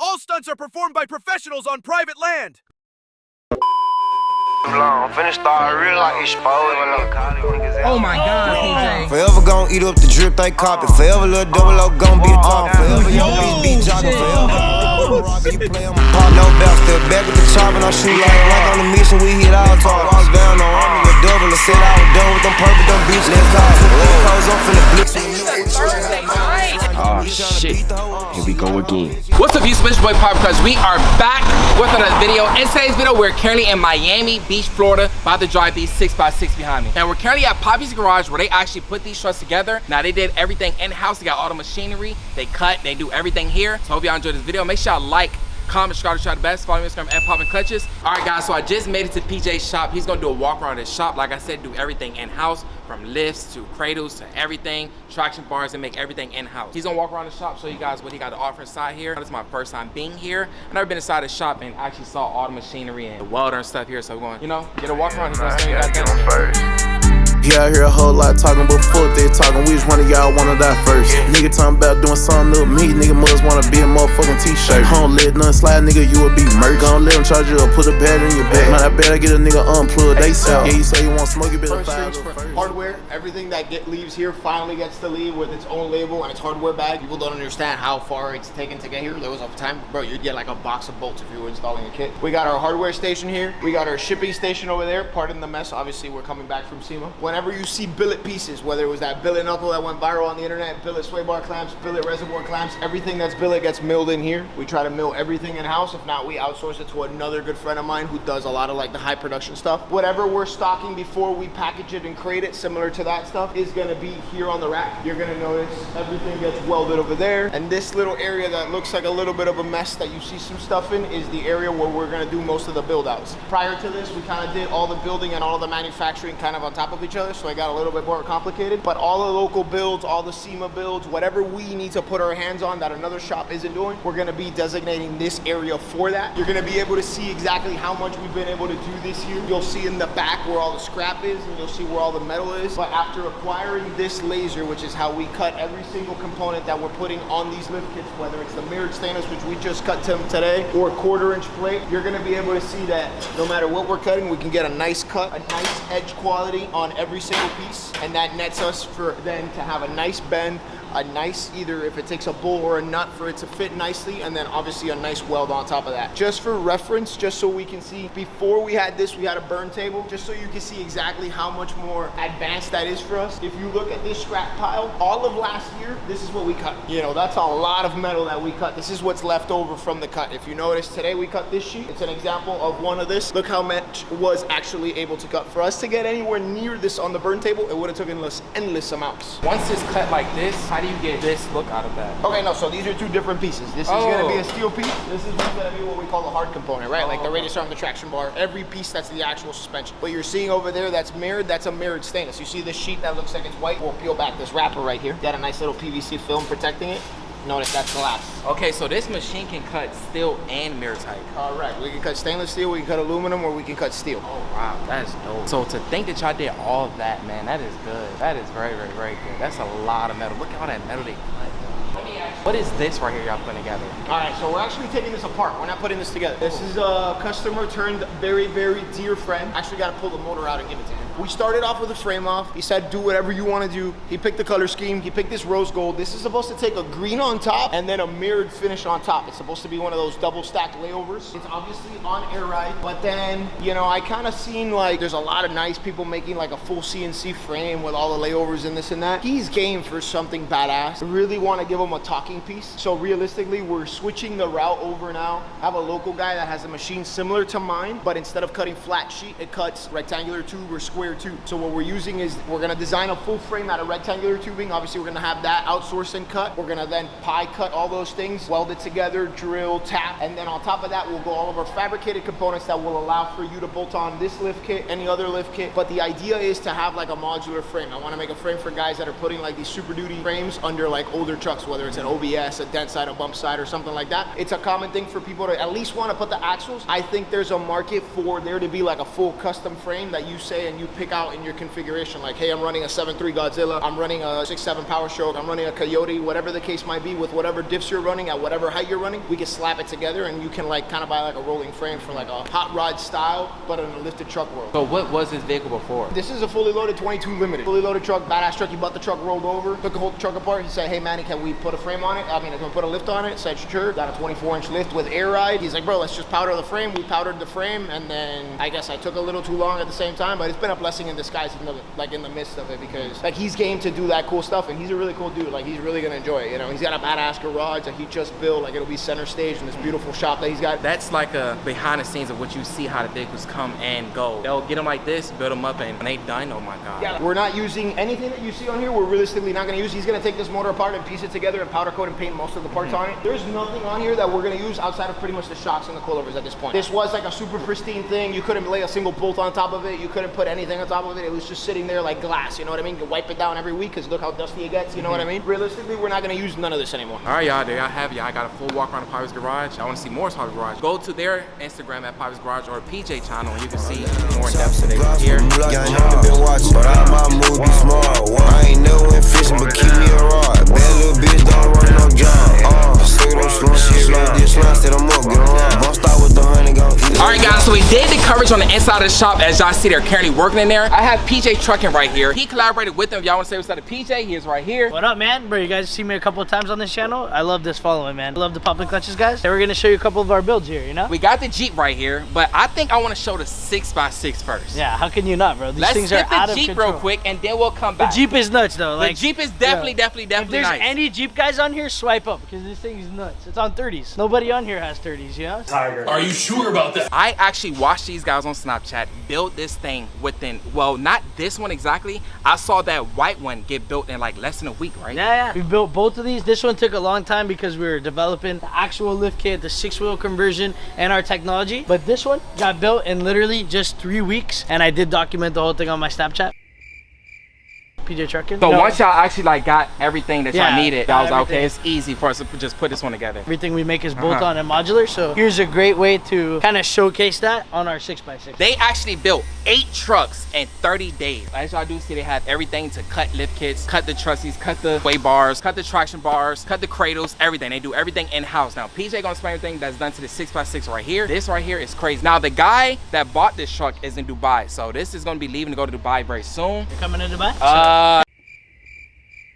All stunts are performed by professionals on private land. Finna start real like exposed. Oh my God, PJ. Forever gon' eat up the drip they copy. Forever little double O gon' be the top. Forever young bitch be jogging. Forever rocket, you play on my pop. No belt, still back with the chop and I shoot like on the mission. We hit all talk. Walls down on army with double. I said I was done with them perfect, them bitch. Let's go. Clothes on finna blitz. Oh shit, here we go again. What's up, you Switch Boy Pop? Because we are back with another video. In today's video, we're currently in Miami Beach, Florida, about to drive these 6x6 behind me. And we're currently at Poppy's garage where they actually put these trucks together. Now they did everything in-house. They got all the machinery, they cut, they do everything here. So I hope y'all enjoyed this video. Make sure y'all like, comment, subscribe to try the best. Follow me on Instagram at Poppin' Clutches. All right, guys, so I just made it to PJ's shop. He's gonna do a walk around his shop. Like I said, do everything in-house, from lifts to cradles to everything, traction bars, and make everything in-house. He's gonna walk around the shop, show you guys what he got to offer inside here. This is my first time being here. I've never been inside the shop and actually saw all the machinery and the welder and stuff here. So we're going, you know, get a walk around. He's gonna show you guys. Yeah, I hear a whole lot talking, but fuck they talking. Which one of y'all wanna die first? Nigga talking about doing something up me. Nigga must wanna be a motherfucking t-shirt. Don't let nothing slide, nigga, you will be murked. Gon' let them charge you up, put a pad in your back. Man, I better get a nigga unplugged, they sell. Yeah, you say you want smoke, you better fire first. Hardware, everything that leaves here finally gets to leave with its own label and its hardware bag. People don't understand how far it's taken to get here. There was a time, bro, you'd get like a box of bolts if you were installing a kit. We got our hardware station here. We got our shipping station over there. Pardon the mess, obviously we're coming back from SEMA. Whenever you see billet pieces, whether it was that billet knuckle that went viral on the internet, billet sway bar clamps, billet reservoir clamps, everything that's billet gets milled in here. We try to mill everything in-house. If not, we outsource it to another good friend of mine who does a lot of like the high production stuff. Whatever we're stocking before we package it and crate it, similar to that stuff, is gonna be here on the rack. You're gonna notice everything gets welded over there. And this little area that looks like a little bit of a mess that you see some stuff in is the area where we're gonna do most of the build outs. Prior to this, we kind of did all the building and all the manufacturing kind of on top of each other, so I got a little bit more complicated. But all the local builds, all the SEMA builds, whatever we need to put our hands on that another shop isn't doing, we're gonna be designating this area for that. You're gonna be able to see exactly how much we've been able to do this year. You'll see in the back where all the scrap is, and you'll see where all the metal is. But after acquiring this laser, which is how we cut every single component that we're putting on these lift kits, whether it's the mirrored stainless, which we just cut today, or 1/4 inch plate, you're gonna be able to see that no matter what we're cutting, we can get a nice cut, a nice edge quality on every single piece, and that nets us for then to have a nice bend, a nice, either if it takes a bolt or a nut for it to fit nicely, and then obviously a nice weld on top of that. Just for reference, just so we can see, before we had this, we had a burn table, just so you can see exactly how much more advanced that is for us. If you look at this scrap pile, all of last year, this is what we cut. You know, that's a lot of metal that we cut. This is what's left over from the cut. If you notice, today we cut this sheet. It's an example of one of this. Look how much was actually able to cut. For us to get anywhere near this on the burn table, it would have taken us endless amounts. Once it's cut like this, how do you get this look out of that? Okay, no, so these are two different pieces. This is gonna be a steel piece. This is gonna be what we call the hard component, right? Like the radius arm, the traction bar, every piece that's the actual suspension. What you're seeing over there that's mirrored, that's a mirrored stainless. You see this sheet that looks like it's white? We'll peel back this wrapper right here. Got a nice little PVC film protecting it. Notice that's glass. Okay, so this machine can cut steel and mirror type. Correct. We can cut stainless steel, we can cut aluminum, or we can cut steel. Oh wow, that's dope. So to think that y'all did all of that, man, that is good. That is very, very, very good. That's a lot of metal. Look at all that metal they cut. What is this right here y'all putting together? All right, so we're actually taking this apart. We're not putting this together. This is a customer turned very, very dear friend. Actually got to pull the motor out and give it to him. We started off with a frame off. He said, do whatever you want to do. He picked the color scheme. He picked this rose gold. This is supposed to take a green on top and then a mirrored finish on top. It's supposed to be one of those double stacked layovers. It's obviously on air ride, but then, you know, I kind of seen like there's a lot of nice people making like a full CNC frame with all the layovers and this and that. He's game for something badass. I really want to give him a talking piece. So realistically, we're switching the route over now. I have a local guy that has a machine similar to mine, but instead of cutting flat sheet, it cuts rectangular tube or square tube. So what we're using is we're gonna design a full frame out of rectangular tubing. Obviously, we're gonna have that outsourced and cut. We're gonna then pie cut all those things, weld it together, drill, tap, and then on top of that, we'll go all of our fabricated components that will allow for you to bolt on this lift kit, any other lift kit. But the idea is to have like a modular frame. I wanna make a frame for guys that are putting like these Super Duty frames under like older trucks, whether it's an OBS, a dent side, a bump side, or something like that. It's a common thing for people to at least wanna put the axles. I think there's a market for there to be like a full custom frame that you say and you pick out in your configuration, like, hey, I'm running a 7.3 Godzilla, I'm running a 6.7 Power Stroke, I'm running a Coyote, whatever the case might be, with whatever diffs you're running at whatever height you're running, we can slap it together and you can like kind of buy like a rolling frame for like a hot rod style, but in a lifted truck world. So what was this vehicle before? This is a fully loaded 22 Limited. Fully loaded truck, badass truck. He bought the truck rolled over, took the whole truck apart. He said, hey Manny, can we put a frame on it? I mean, can we put a lift on it? Said sure. Got a 24-inch lift with air ride. He's like, bro, let's just powder the frame. We powdered the frame, and then I guess I took a little too long at the same time, but it's been a blessing in disguise in the midst of it, because like he's game to do that cool stuff, and he's a really cool dude. Like he's really gonna enjoy it. You know, he's got a badass garage that he just built. Like it'll be center stage in this beautiful shop that he's got. That's like a behind the scenes of what you see how the vehicles come and go. They'll get them like this, build them up, and when they done, oh my God. Yeah, we're not using anything that you see on here. We're realistically not gonna use. He's gonna take this motor apart and piece it together and powder coat and paint most of the parts on it. There's nothing on here that we're gonna use outside of pretty much the shocks and the coilovers at this point. This was like a super pristine thing. You couldn't lay a single bolt on top of it. You couldn't put anything on top of it. It was just sitting there like glass, you know what I mean? You wipe it down every week because look how dusty it gets, you know what I mean? Realistically, we're not gonna use none of this anymore. All right, y'all, there y'all have y'all. I got a full walk around the Poppy's Garage. I want to see more Poppy's Garage. Go to their Instagram at Poppy's Garage or PJ channel, and you can see more in depth today here. Yeah, I know been watching, but all my moves be smart. I ain't never went fishing, but keep me a rod. Bad little bitch don't run no job. Stick them slow shit like this, set them up, get around. Don't start with the honey, gon' eat. All right, guys, so we did the coverage on the inside of the shop. As y'all see, they're currently working in there. I have PJ Trucking right here. He collaborated with them. Y'all want to say what's up to PJ? He is right here. What up, man? Bro, you guys see me a couple of times on this channel. I love this following, man. I love the popping clutches, guys. And we're gonna show you a couple of our builds here, you know? We got the Jeep right here, but I think I want to show the 6x6 first. Yeah, how can you not, bro? These things are out of Let's skip the Jeep control. real quick, and then we'll come back. The Jeep is nuts, though. Like, the Jeep is definitely if there's nice. any Jeep guys on here, swipe up, because this thing is nuts. It's on 30s. Nobody on here has 30s, you know? Are you sure about that? I actually watched these guys on Snapchat build this thing within, well, not this one exactly. I saw that white one get built in like less than a week, right? Yeah. We built both of these. This one took a long time because we were developing the actual lift kit, the 6-wheel conversion, and our technology. But this one got built in literally just 3 weeks, and I did document the whole thing on my Snapchat. PJ Trucking. So once y'all actually like got everything that y'all needed, y'all was like, okay, everything. it's easy for us to just put this one together. Everything we make is bolt-on and modular, so here's a great way to kind of showcase that on our 6x6. They actually built 8 trucks in 30 days. As y'all do see, they have everything to cut lift kits, cut the trussies, cut the sway bars, cut the traction bars, cut the cradles, everything. They do everything in-house. Now, PJ gonna explain everything that's done to the 6x6 right here. This right here is crazy. Now, the guy that bought this truck is in Dubai, so this is gonna be leaving to go to Dubai very soon. You're coming to Dubai?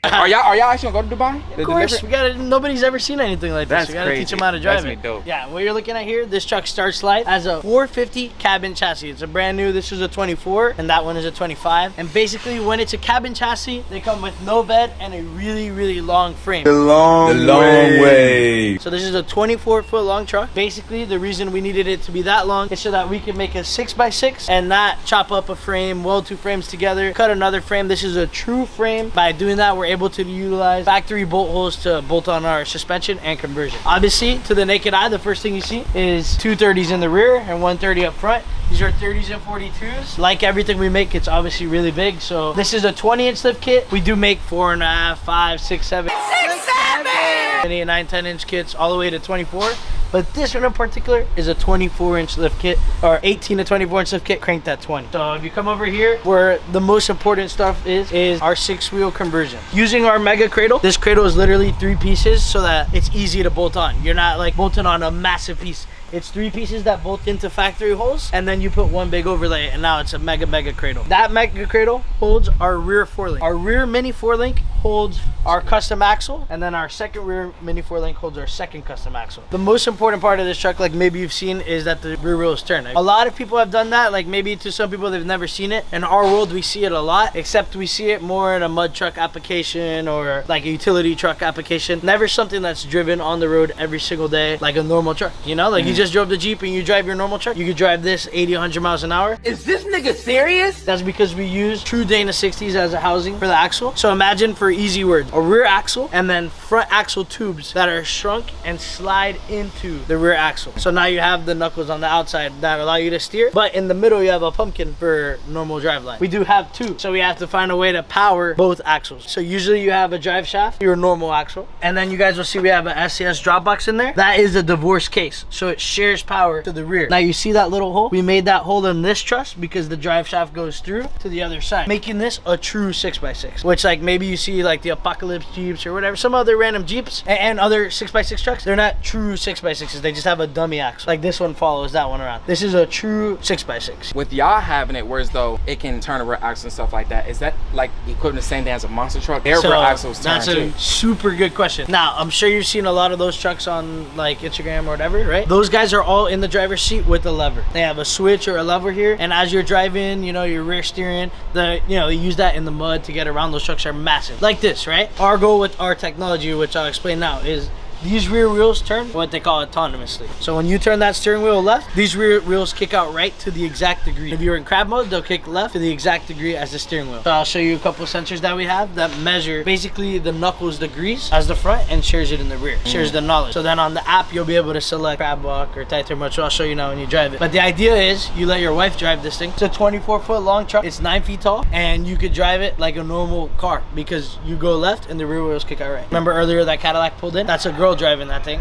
Are y'all actually gonna go to Dubai? Of course, we got it. Nobody's ever seen anything like this. That's We gotta crazy. teach them how to drive That's it. dope. Yeah, what you're looking at here, this truck starts life as a 450 cabin chassis. It's a brand new. This is a 24, and that one is a 25. And basically, when it's a cabin chassis, they come with no bed and a really, really long frame. The long way. So this is a 24-foot long truck. Basically, the reason we needed it to be that long is so that we can make a 6x6 and not chop up a frame, weld 2 frames together, cut another frame. This is a true frame. By doing that, we're able to utilize factory bolt holes to bolt on our suspension and conversion. Obviously, to the naked eye, the first thing you see is 2 30s in the rear and 1 30 up front. These are 30s and 42s. Like everything we make, it's obviously really big. So this is a 20-inch lift kit. We do make 4.5, 5, 6, 7, 8, 9, 10-inch kits all the way to 24. But this one in particular is a 24-inch lift kit, or 18 to 24-inch lift kit, cranked at 20. So if you come over here, where the most important stuff is our 6-wheel conversion. Using our mega cradle, this cradle is literally 3 pieces so that it's easy to bolt on. You're not like bolting on a massive piece. It's 3 pieces that bolt into factory holes, and then you put 1 big overlay, and now it's a mega cradle. That mega cradle holds our rear 4-link. Our rear mini 4-link holds our custom axle, and then our second rear mini 4-link holds our second custom axle. The most important part of this truck, like maybe you've seen, is that the rear wheels turn. A lot of people have done that, like maybe to some people they've never seen it. In our world, we see it a lot, except we see it more in a mud truck application or like a utility truck application. Never something that's driven on the road every single day like a normal truck, you know? Like you just drove the Jeep and you drive your normal truck, you could drive this 80, 100 miles an hour. Is this nigga serious? That's because we use true Dana 60s as a housing for the axle. So imagine for Three easy words: a rear axle and then front axle tubes that are shrunk and slide into the rear axle. So now you have the knuckles on the outside that allow you to steer, but in the middle you have a pumpkin for normal driveline. We do have two, so we have to find a way to power both axles. So usually you have a drive shaft, your normal axle, and then you guys will see we have an SCS drop box in there. That is a divorce case, so it shares power to the rear. Now you see that little hole? We made that hole in this truss because the drive shaft goes through to the other side, making this a true 6x6, which like maybe you see like the Apocalypse Jeeps or whatever, some other random Jeeps and other 6x6 trucks, they're not true 6x6s. They just have a dummy axle. Like this one follows that one around. This is a true 6x6. With y'all having it, whereas though it can turn a rear axle and stuff like that, is that like equivalent to same day as a monster truck? Their rear axles turn That's a super good question. Now, I'm sure you've seen a lot of those trucks on like Instagram or whatever, right? Those guys are all in the driver's seat with a lever. They have a switch or a lever here, and as you're driving, you know, your rear steering, they use that in the mud to get around. Those trucks are massive. Like this, right? Our goal with our technology, which I'll explain now, is these rear wheels turn what they call autonomously. So when you turn that steering wheel left, these rear wheels kick out right to the exact degree. If you're in crab mode, they'll kick left to the exact degree as the steering wheel. So I'll show you a couple sensors that we have that measure basically the knuckles degrees as the front and shares it in the rear, shares the knowledge. So then on the app, you'll be able to select crab walk or tight turn, which I'll show you now when you drive it. But the idea is you let your wife drive this thing. It's a 24-foot long truck. It's 9 feet tall, and you could drive it like a normal car because you go left and the rear wheels kick out right. Remember earlier that Cadillac pulled in? That's a girl driving that thing.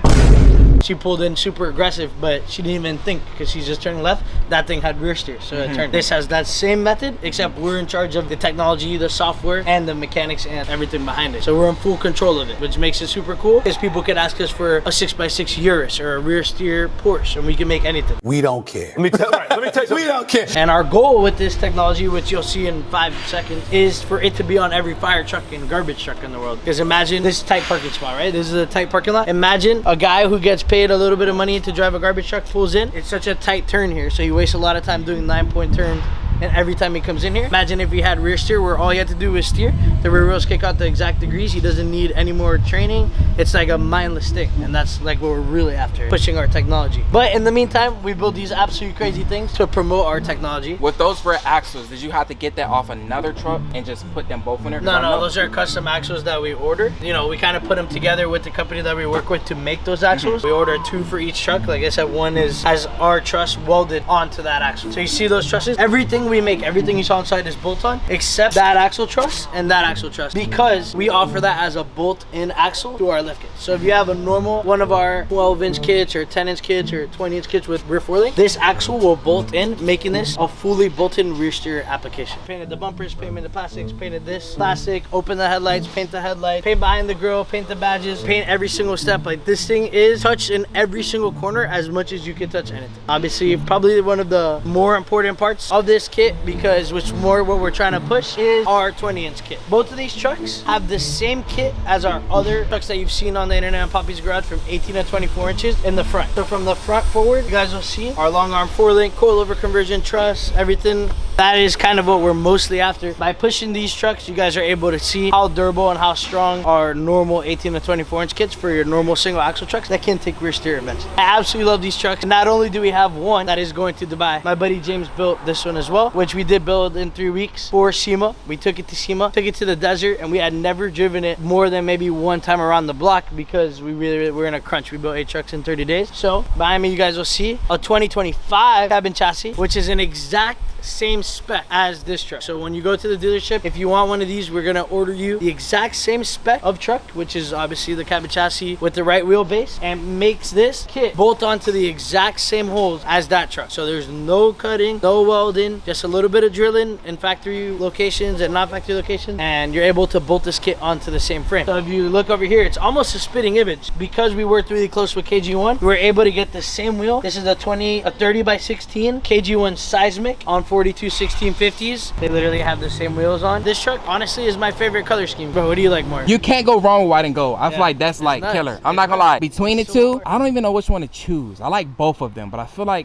She pulled in super aggressive, but she didn't even think because she's just turning left. That thing had rear steer, so it turned. This has that same method, except we're in charge of the technology, the software, and the mechanics and everything behind it. So we're in full control of it, which makes it super cool because people could ask us for a 6x6 Urus or a rear steer Porsche, and we can make anything. We don't care. Let me tell you, we don't care. And our goal with this technology, which you'll see in 5 seconds, is for it to be on every fire truck and garbage truck in the world. Because imagine this tight parking spot, right? This is a tight parking lot. Imagine a guy who gets paid a little bit of money to drive a garbage truck pulls in. It's such a tight turn here, so he wastes a lot of time doing 9-point turns, and every time he comes in here, imagine if he had rear steer where all you had to do is steer, the rear wheels kick out the exact degrees. He doesn't need any more training. It's like a mindless thing, and that's like what we're really after, pushing our technology. But in the meantime, we build these absolutely crazy things to promote our technology. With those rear axles, did you have to get that off another truck and just put them both in there? No, those are custom axles that we ordered. You know, we kind of put them together with the company that we work with to make those axles. We ordered 2 for each truck. Like I said, one has our truss welded onto that axle. So you see those trusses? Everything we make, everything you saw inside is bolt-on, except that axle truss and that axle truss, because we offer that as a bolt-in axle to our lift kit. So if you have a normal one of our 12-inch kits or 10-inch kits or 20-inch kits with rear foiling, this axle will bolt in, making this a fully bolted rear steer application. Painted the bumpers, painted the plastics, painted this plastic, open the headlights, paint the headlights, paint behind the grill, paint the badges, paint every single step. Like this thing is touched in every single corner as much as you can touch anything. Obviously, probably one of the more important parts of this kit, because which more what we're trying to push, is our 20-inch kit. Both of these trucks have the same kit as our other trucks that you've seen on the internet on Poppy's Garage, from 18 to 24 inches in the front. So from the front forward, you guys will see our long arm 4-link coilover conversion truss, everything. That is kind of what we're mostly after. By pushing these trucks, you guys are able to see how durable and how strong our normal 18 to 24 inch kits for your normal single axle trucks that can take rear steer eventually. I absolutely love these trucks. Not only do we have one that is going to Dubai, my buddy James built this one as well, which we did build in 3 weeks for SEMA. We took it to SEMA, took it to the desert, and we had never driven it more than maybe one time around the block because we really were in a crunch. We built 8 trucks in 30 days. So behind me, you guys will see a 2025 cabin chassis, which is an exact same spec as this truck. So when you go to the dealership, if you want one of these, we're gonna order you the exact same spec of truck, which is obviously the cabin chassis with the right wheelbase, and makes this kit bolt onto the exact same holes as that truck. So there's no cutting, no welding, just a little bit of drilling in factory locations and not factory locations, and you're able to bolt this kit onto the same frame. So if you look over here, it's almost a spitting image. Because we worked really close with KG1, we were able to get the same wheel. This is a 30 by 16 KG1 seismic on 42 1650s. They literally have the same wheels on. This truck honestly is my favorite color scheme. Bro, what do you like more? You can't go wrong with white and gold. I feel like that's like nuts. killer. I'm not gonna lie. Between the two, I don't even know which one to choose. I like both of them, but I feel like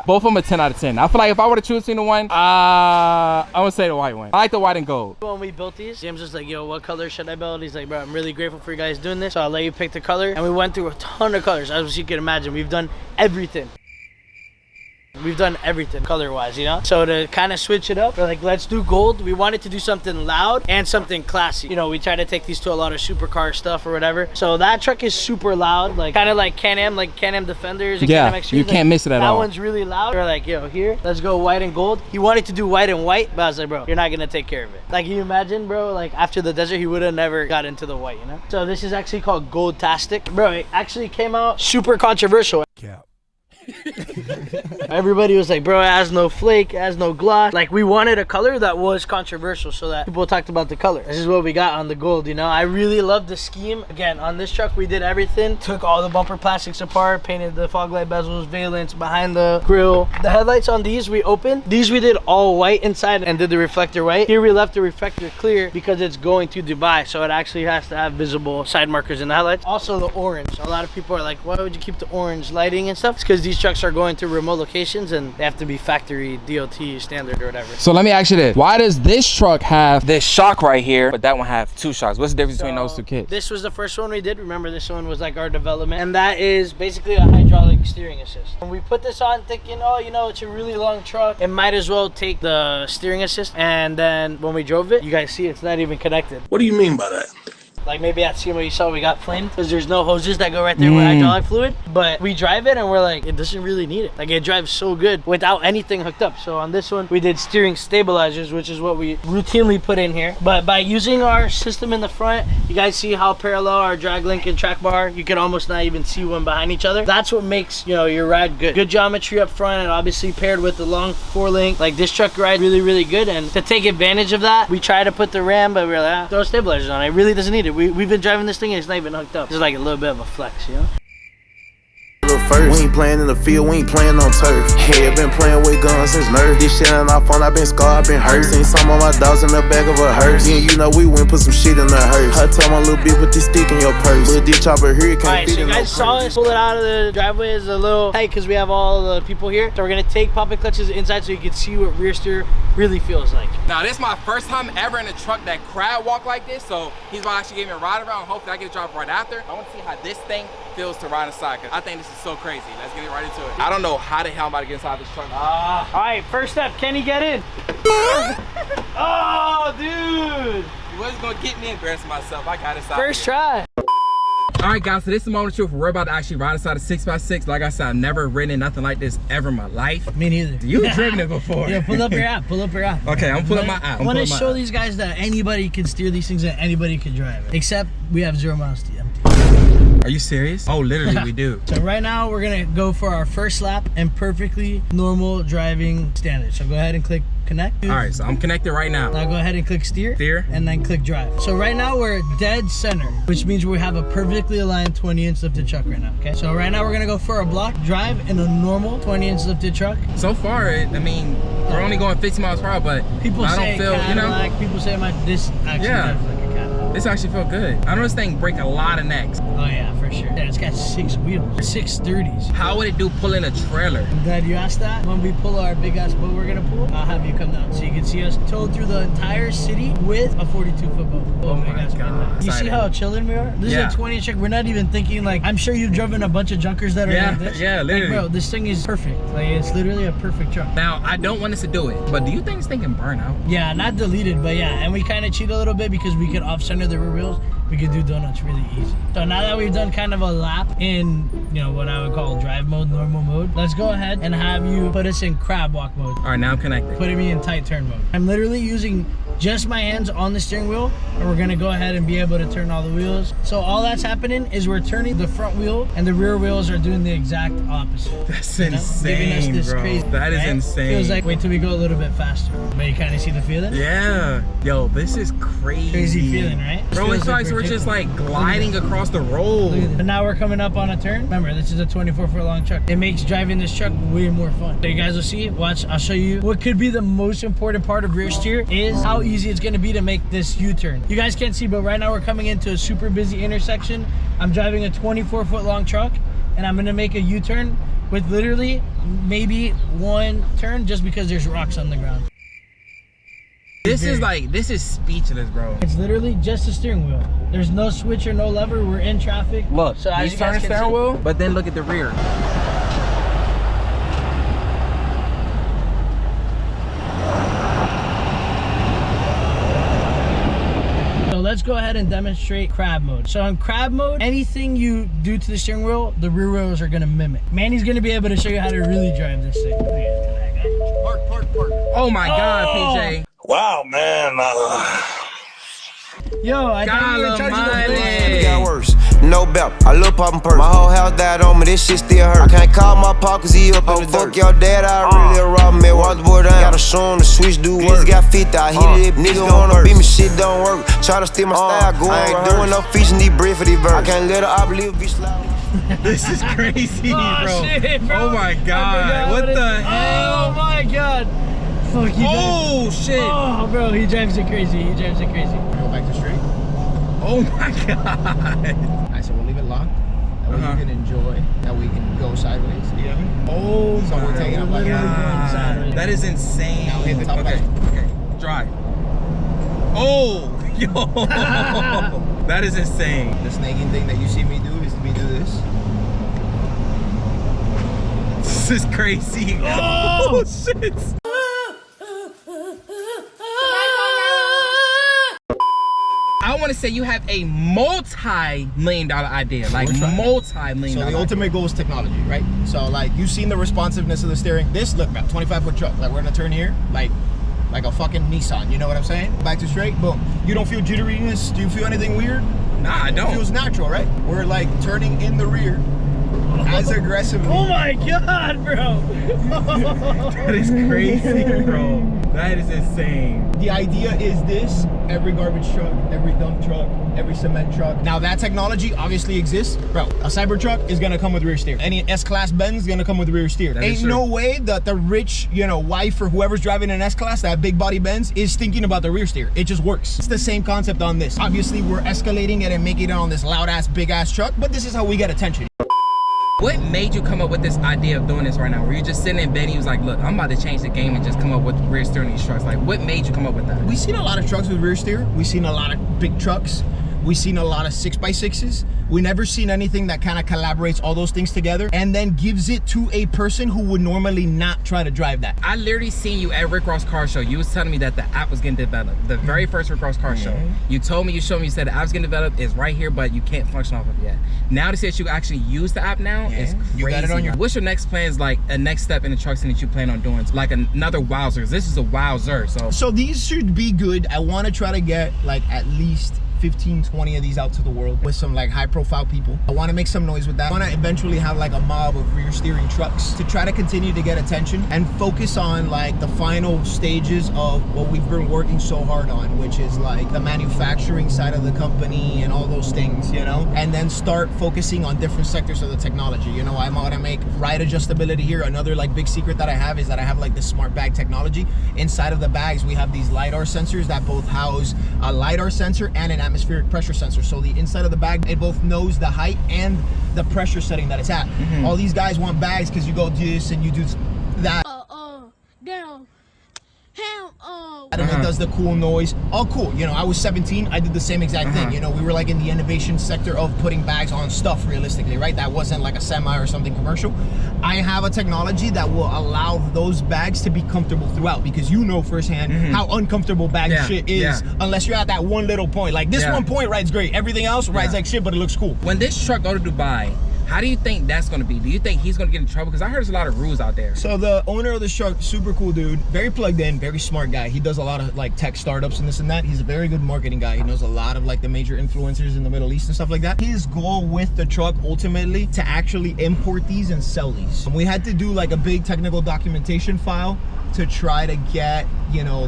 both of them are 10 out of 10. I feel like if I were to choose between the one, I'm gonna say the white one. I like the white and gold. When we built these, James was like, yo, what color should I build? He's like, bro, I'm really grateful for you guys doing this, so I'll let you pick the color. And we went through a ton of colors. As you can imagine, we've done everything. We've done everything color-wise, you know? So to kind of switch it up, we're like, let's do gold. We wanted to do something loud and something classy. You know, we try to take these to a lot of supercar stuff or whatever. So that truck is super loud, like kind of like Can-Am, Defenders and Can-Am Extremes. You can't miss it at all. That one's really loud. We're like, yo, here, let's go white and gold. He wanted to do white and white, but I was like, bro, you're not gonna take care of it. Like, you imagine, bro, like after the desert, he would have never got into the white, you know? So this is actually called Gold-tastic. Bro, it actually came out super controversial. Cap. Everybody was like, bro, it has no flake, it has no gloss. Like, we wanted a color that was controversial so that people talked about the color. This is what we got on the gold, you know? I really love the scheme. Again, on this truck, we did everything. Took all the bumper plastics apart, painted the fog light bezels, valence behind the grill. The headlights on these, we opened. These we did all white inside and did the reflector white. Here we left the reflector clear because it's going to Dubai, so it actually has to have visible side markers in the headlights. Also the orange. A lot of people are like, why would you keep the orange lighting and stuff? It's because these trucks are going to remote locations and they have to be factory DOT standard or whatever. So let me ask you this. Why does this truck have this shock right here, but that one have 2 shocks? What's the difference between those 2 kits? This was the first one we did. Remember, this one was like our development. And that is basically a hydraulic steering assist. When we put this on thinking, oh, you know, it's a really long truck, it might as well take the steering assist. And then when we drove it, you guys see it's not even connected. What do you mean by that? Like maybe at SEMA you saw we got flamed because there's no hoses that go right there with hydraulic fluid. But we drive it and we're like, it doesn't really need it. Like, it drives so good without anything hooked up. So on this one, we did steering stabilizers, which is what we routinely put in here. But by using our system in the front, you guys see how parallel our drag link and track bar, you can almost not even see one behind each other. That's what makes, you know, your ride good. Good geometry up front, and obviously paired with the long 4-link. Like, this truck ride really, really good. And to take advantage of that, we try to put the Ram, but we're like, throw stabilizers on it. It really doesn't need it. We've been driving this thing and it's not even hooked up. It's like a little bit of a flex, you know? First. We ain't playing in the field, we ain't playing on turf. Yeah, been playing with guns since nerf. This shit ain't off on, I been scarred, I been hurt. Seen some of my dogs in the back of a hearse. Yeah, you know we went put some shit in the hearse. I tell my little bitch put this stick in your purse. Little ditch chopper here, can't fit in no purse. So you guys saw us pull it out of the driveway. Is a little tight because we have all the people here. So we're gonna take popping clutches inside so you can see what rear steer really feels like. Now, this is my first time ever in a truck that crab walk like this, so he's about to actually give me a ride around. Hopefully I get a drop right after. I want to see how this thing feels to ride inside, because I think this is so crazy. Let's get right into it. I don't know how the hell I'm about to get inside this truck. All right, first step, Kenny, get in. Oh, dude. He wasn't gonna get me embarrassing myself. I got inside. First try. All right, guys, so this is the moment of truth. We're about to actually ride inside a 6x6. Like I said, I've never ridden nothing like this ever in my life. Me neither. You've driven it before. Yeah, pull up your app. Pull up your app. Okay, I'm pulling my app. I want to show these guys that anybody can steer these things and anybody can drive it. Except we have 0 miles to empty. Are you serious? Oh, literally, we do. So right now, we're going to go for our first lap and perfectly normal driving standards. So go ahead and click connect. All right, so I'm connected right now. Now go ahead and click steer. Steer. And then click drive. So right now, we're dead center, which means we have a perfectly aligned 20-inch lifted truck right now, okay? So right now, we're going to go for a block drive in a normal 20-inch lifted truck. So far, I mean, we're only going 50 miles per hour, but people I say don't feel, Cadillac, you know? People say this actually drives like a Cadillac. This actually felt good. I know this thing break a lot of necks. Oh yeah, for sure. Yeah, it's got 6 wheels, 630s. How would it do pulling a trailer? I'm glad you asked that. When we pull our big ass boat we're gonna pull, I'll have you come down so you can see us towed through the entire city with a 42-foot boat. Oh my God. You see how chilling we are? This is a 20-inch truck. We're not even thinking like, I'm sure you've driven a bunch of junkers that are like this. Yeah, literally. Like, bro, this thing is perfect. Like, it's literally a perfect truck. Now, I don't want us to do it, but do you think this thing can burn out? Yeah, not deleted, but yeah. And we kind of cheat a little bit because we could off-center the rear wheels. We could do donuts really easy. So now that we've done kind of a lap in, you know, what I would call drive mode, normal mode, let's go ahead and have you put us in crab walk mode. All right, now I'm connected. Putting me in tight turn mode. I'm literally using just my hands on the steering wheel, and we're gonna go ahead and be able to turn all the wheels. So all that's happening is we're turning the front wheel and the rear wheels are doing the exact opposite. That's insane, giving us this bro. crazy, that is insane. Feels like, wait till we go a little bit faster. But you kind of see the feeling? Yeah. Yo, this is crazy. Crazy feeling, right? Bro, it's like we're just like gliding across the road. And now we're coming up on a turn. Remember, this is a 24-foot long truck. It makes driving this truck way more fun. So you guys will see, watch, I'll show you what could be the most important part of rear steer is how easy it's gonna be to make this U-turn. You guys can't see, but right now we're coming into a super busy intersection. I'm driving a 24-foot long truck and I'm gonna make a U-turn with literally maybe one turn just because there's rocks on the ground. This is speechless, bro. It's literally just a steering wheel. There's no switch or no lever. We're in traffic. Look, so as he's turning steering wheel, but then look at the rear. let's go ahead and demonstrate crab mode. So in crab mode, anything you do to the steering wheel, the rear wheels are gonna mimic. Manny's gonna be able to show you how to really drive this thing. Park. Oh my God, PJ. Wow, man. Yo, I thought you were charging the It got worse. No belt, I love poppin' perks. My whole house died on me, this shit still hurt. I can't call my pop cause he up in the dirt. Fuck your dad, I really rob me. Walk the boy down, gotta show him the switch do work. Got 50, I hit it, nigga wanna beat me, shit don't work. Try to steal my style, go I ain't doing no feature, need bread for these birds. I can't let her oblive be slow. This is crazy, bro. Shit, bro. Oh my God. What the hell? Oh my God. Fuck, Oh shit. Oh, bro, he drives it crazy. He drives it crazy. Go back to straight. Oh my God. Alright, so we'll leave it locked. That way you can enjoy. That way you can go sideways. Yeah. Oh So we're taking up like God. That is insane. Now hit the top Okay, drive. Oh, yo. That is insane. The snaking thing that you see me do is me do this. This is crazy. Oh shit. I want to say you have a multi-million-dollar idea, like multi-million-dollar. So the ultimate goal is technology, right? So like you've seen the responsiveness of the steering. This look about 25-foot truck. Like we're gonna turn here, like a fucking Nissan. You know what I'm saying? Back to straight, boom. You don't feel jitteriness? Do you feel anything weird? Nah, I don't. It feels natural, right? We're like turning in the rear as aggressively. Oh my God, bro. That is crazy, bro. That is insane. The idea is this: every garbage truck, every dump truck, every cement truck. Now that technology obviously exists, bro. A Cybertruck is gonna come with rear steer. Any S-Class Benz is gonna come with rear steer. Ain't no way that the rich, wife or whoever's driving an S-Class, that big body Benz, is thinking about the rear steer. It just works. It's the same concept on this. Obviously, we're escalating it and making it on this loud ass, big ass truck, but this is how we get attention. What made you come up with this idea of doing this right now? Were you just sitting in bed and you was like, look, I'm about to change the game and just come up with rear steering these trucks? Like, what made you come up with that? We've seen a lot of trucks with rear steer. We've seen a lot of big trucks. We've seen a lot of 6x6s. We never seen anything that kind of collaborates all those things together and then gives it to a person who would normally not try to drive that. I literally seen you at Rick Ross Car Show. You was telling me that the app was getting developed. The very first Rick Ross Car Show. You told me, you showed me, you said the app's getting developed. It's right here, but you can't function off of it yet. Now to see that you actually use the app now is crazy. You got it on your... What's your next plans, like a next step in the trucks that you plan on doing? It's like another Wowzer. This is a Wowzer. So these should be good. I want to try to get like at least 15-20 of these out to the world with some like high profile people. I want to make some noise with that. I want to eventually have like a mob of rear steering trucks to try to continue to get attention and focus on like the final stages of what we've been working so hard on, which is like the manufacturing side of the company and all those things, and then start focusing on different sectors of the technology. I want to make ride adjustability here. Another like big secret that I have is that I have like the smart bag technology. Inside of the bags we have these LiDAR sensors that both house a LiDAR sensor and an atmospheric pressure sensor. So the inside of the bag, it both knows the height and the pressure setting that it's at. All these guys want bags because you go this and you do that. Down. Hell, And it does the cool noise. All cool. I was 17. I did the same exact thing. We were like in the innovation sector of putting bags on stuff realistically, right? That wasn't like a semi or something commercial. I have a technology that will allow those bags to be comfortable throughout because firsthand how uncomfortable bag shit is unless you're at that one little point. Like this one point rides great. Everything else rides like shit, but it looks cool. When this truck go to Dubai, how do you think that's going to be? Do you think he's going to get in trouble? Because I heard there's a lot of rules out there. So the owner of the truck, super cool dude, very plugged in, very smart guy. He does a lot of like tech startups and this and that. He's a very good marketing guy. He knows a lot of like the major influencers in the Middle East and stuff like that. His goal with the truck ultimately to actually import these and sell these. We had to do like a big technical documentation file to try to get,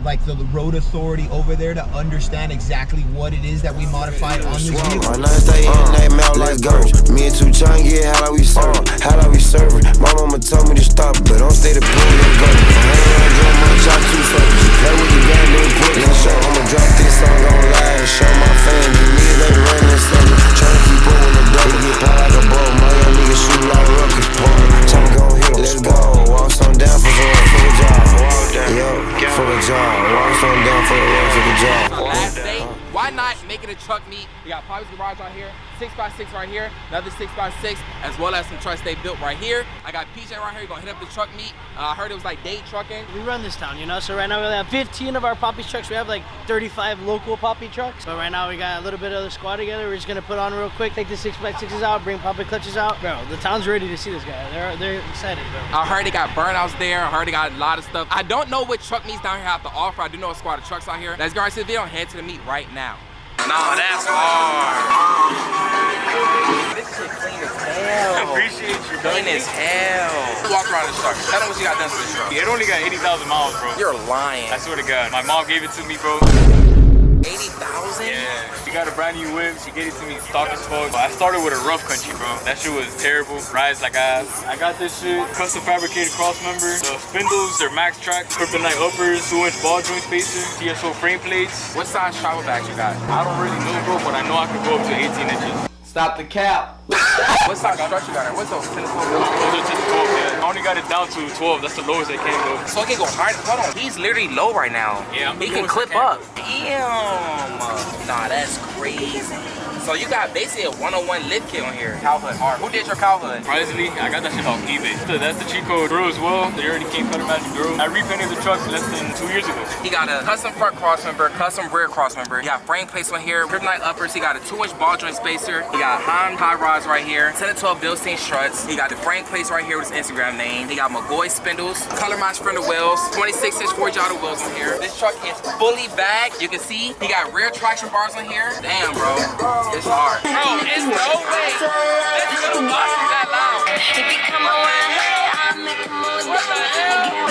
like the road authority over there to understand exactly what it is that we modified on this vehicle. Let's go. Me and two trying to get how we serve. How we serve it. My mama told me to stop, but don't stay the pool and go. Play with the game, then put it in show. I'ma drop this song on live and show my fans. The niggas they running and stuff. Trying to keep up with the dough. Get high like a boat. My young niggas shoot like rockets. Trying to go hit them. Let's go. Walk some down for the job. For the job. Walk some down for the job. Last day, why not make it making a truck meet. We got Poppy's Garage right here, 6x6 right here, another 6x6, as well as some trucks they built right here. I got PJ right here. We're gonna hit up the truck meet. I heard it was like day trucking. We run this town, you know, so right now we have 15 of our Poppy's trucks. We have like 35 local Poppy trucks. But right now we got a little bit of the squad together. We're just gonna put on real quick, take the 6x6s out, bring Poppy clutches out. Bro, the town's ready to see this guy. They're excited, bro. I heard they got burnouts there. I heard they got a lot of stuff. I don't know what truck meets down here have to offer. I do know a squad of trucks out here. Let's go right to the video and head to the meet right now. Nah, that's hard. This shit clean as hell. I appreciate you, bro. Clean as hell. Walk around this truck. Tell them what you got done to this truck. It only got 80,000 miles, bro. You're lying. I swear to God. My mom gave it to me, bro. 80,000? Yeah. She got a brand new whip. She gave it to me stock as fuck. I started with a rough country, bro. That shit was terrible. Rides like ass. I got this shit. Custom fabricated cross member. The spindles, they're max track. Kryptonite uppers. 2-inch ball joint spacer. TSO frame plates. What size travel bags you got? I don't really know, bro, but I know I can go up to 18 inches. Stop the cap. What size struts you got there? What's those 10 to 12? Those are 10 to 12, yeah. I only got it down to 12. That's the lowest I can go. So it can go higher. Hold on. He's literally low right now. Yeah, I'm He can clip up. Damn. Nah, that's crazy. So you got basically a 101 lift kit on here. Cow hood hard. Who did your cow hood? Surprisingly, I got that shit off eBay. That's the cheat code grill as well. They already came Cutter Magic Grill. I repainted the truck less than 2 years ago. He got a custom front cross member, custom rear cross member. He got frame plates on here, kryptonite uppers. He got a 2-inch ball joint spacer. He got high rods right here, 10 to 12 Bilstein struts. He got the frame plates right here with his Instagram name. He got McGoy spindles, color match fender wheels, 26-inch 4J wheels on here. This truck is fully bagged. You can see he got rear traction bars on here. Damn, bro, it's hard. Bro, it's no way this little bus is that loud. If you come around here, I'll make a move. What the hell?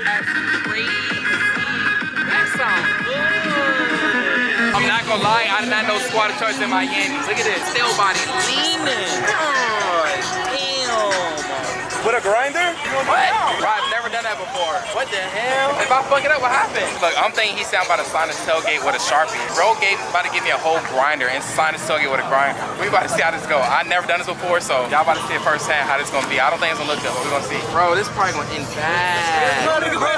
That's crazy. That sounds good. I'm not gonna lie, I did not know squad of trucks in Miami. Look at this, tail body leaning. God damn. With a grinder? What? Bro, I've never done that before. What the hell? If I fuck it up, what happened? Look, I'm thinking he's about to sign his tailgate with a Sharpie. Bro about to give me a whole grinder and sign his tailgate with a grinder. We about to see how this go. I've never done this before, so y'all about to see it firsthand how this gonna be. I don't think it's gonna look good, but we're gonna see. Bro, this probably gonna end bad.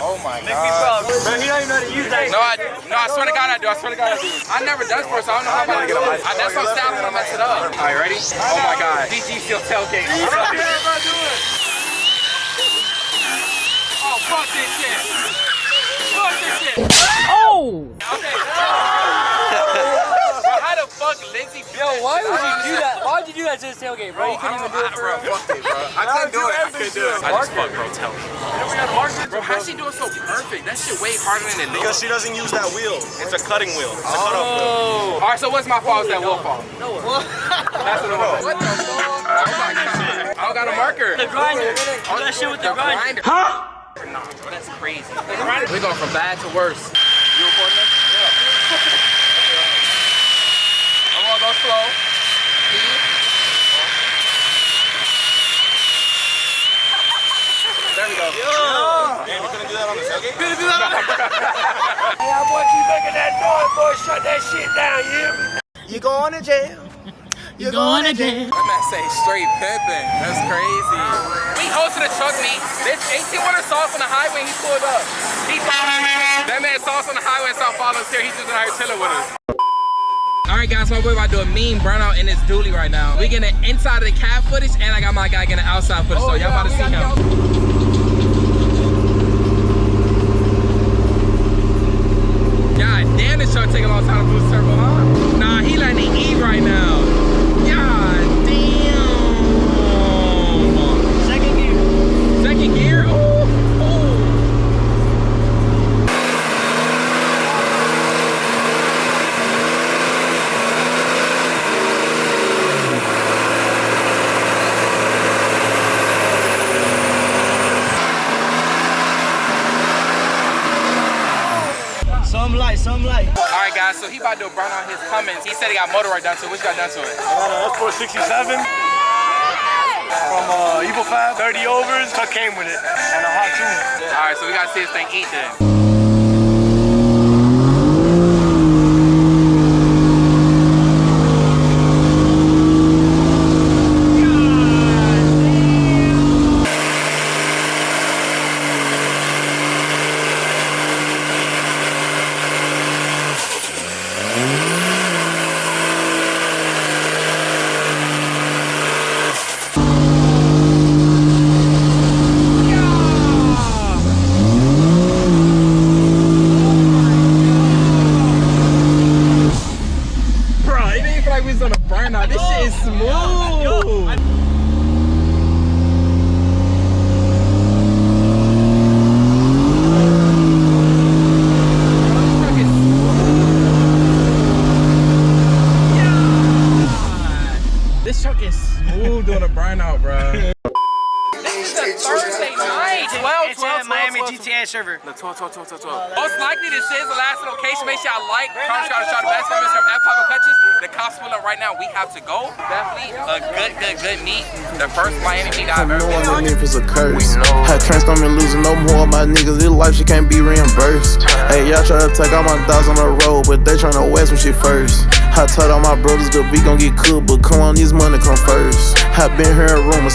Oh my God. Bro, he don't even know how to use that. No, I swear to God I do. I swear to God I do. I never done this before, so I don't know how I'm about to get up. That's what I'm saying, I'm gonna mess it up. All right, ready? Oh my God. DG Steel tailgate. Oh, fuck this shit. Fuck this shit. Oh! Okay. Bro, how the fuck Lindsay Yo, why would you do that? Why would you do that to his tailgate, bro? You couldn't even do it for bro, fuck it, bro. I couldn't do it. I couldn't do it. I just fuck, bro. Tell me. Bro, how's she doing so perfect? That shit way harder than it looks. Because she doesn't use that wheel. It's a cutting wheel. It's a cutoff wheel. All right, so what's my fault? Is that wheel fault? No. That's what it was. What the fuck? Oh my God. I don't got a marker. the grinder. Do that shit with the grinder. Huh? Nah, bro, that's crazy. We're going from bad to worse. You recording this? Yeah. I'm gonna go slow. There we go. Damn, you couldn't do that on the tailgate? Couldn't do that on the Hey, I want you making that noise, boy. Shut that shit down, you hear me? You going to jail. You're going to jail. That man say straight pimping. That's crazy. We hosted a truck meet. This 18-wheeler saw us on the highway and he pulled up. That man saw us on the highway and saw following us here. He's just out here chilling with us. Alright guys, my boy about to do a mean burnout in this dually right now. We getting the inside of the cab footage and I got my guy getting the outside footage. So y'all about to see him. God damn, this truck take a long time to boost turbo, huh? Nah, he letting it eat right now. God damn. Second gear. Second gear? Oh, oh. Some light. Alright guys, so he about to do a burn on his Cummins. He said he got motor right down to it. What you got done to it? I got an F467 from Evil Fab, 30 overs, truck came with it, and a hot tune. Alright, so we gotta see this thing eat then. smooth. This truck is smooth doing a burnout, bro. This is a Thursday night. 12, 12, 12, Miami 12, GTA server. 12, 12, 12, 12, 12. Most likely this is the last location. Make sure y'all like, comment, try the best from Instagram at Papa Catches. The cops pull up right now. We have to go. Definitely a good meet. The first Miami meet I've ever been on. If it's a curse. Had transforming losing no more of my niggas. This life shit can't be reimbursed. Hey, y'all try to take all my dogs on the road, but they tryna west some shit first. I told all my brothers the beat gon' get cooked, but come on, this money come first. I been here in rumors.